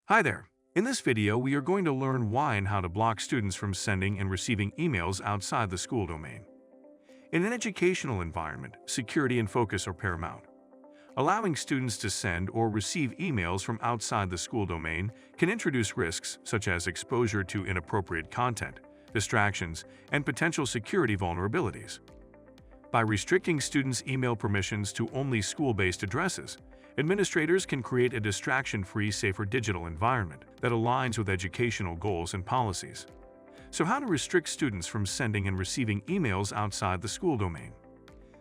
Hi there. In this video, we are going to learn why and how to block students from sending and receiving emails outside the school domain. In an educational environment, security and focus are paramount. Allowing students to send or receive emails from outside the school domain can introduce risks such as exposure to inappropriate content, distractions, and potential security vulnerabilities. By restricting students' email permissions to only school-based addresses, administrators can create a distraction-free, safer digital environment that aligns with educational goals and policies. So how to restrict students from sending and receiving emails outside the school domain?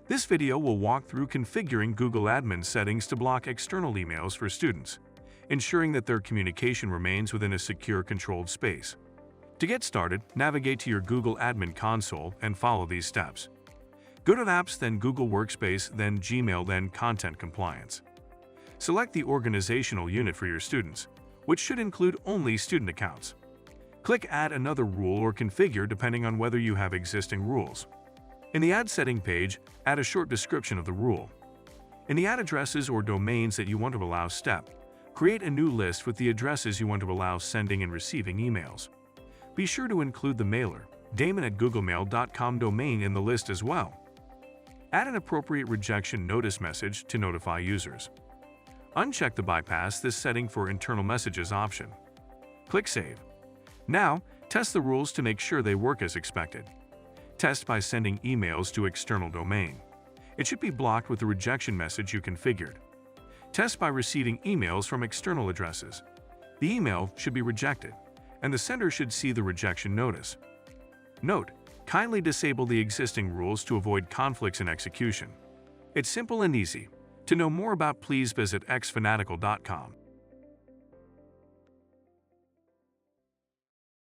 This video will walk through configuring Google admin settings to block external emails for students, ensuring that their communication remains within a secure, controlled space. To get started, navigate to your Google admin console and follow these steps. Go to Apps, then Google Workspace, then Gmail, then Content Compliance. Select the organizational unit for your students, which should include only student accounts. Click Add another rule or configure depending on whether you have existing rules. In the Add setting page, add a short description of the rule. In the Add addresses or domains that you want to allow step, create a new list with the addresses you want to allow sending and receiving emails. Be sure to include the mailer, damon@googlemail.com domain in the list as well. Add an appropriate rejection notice message to notify users. Uncheck the Bypass this setting for internal messages option. Click Save. Now, test the rules to make sure they work as expected. Test by sending emails to external domain. It should be blocked with the rejection message you configured. Test by receiving emails from external addresses. The email should be rejected, and the sender should see the rejection notice. Note: kindly disable the existing rules to avoid conflicts in execution. It's simple and easy. To know more about, please visit xFanatical.com.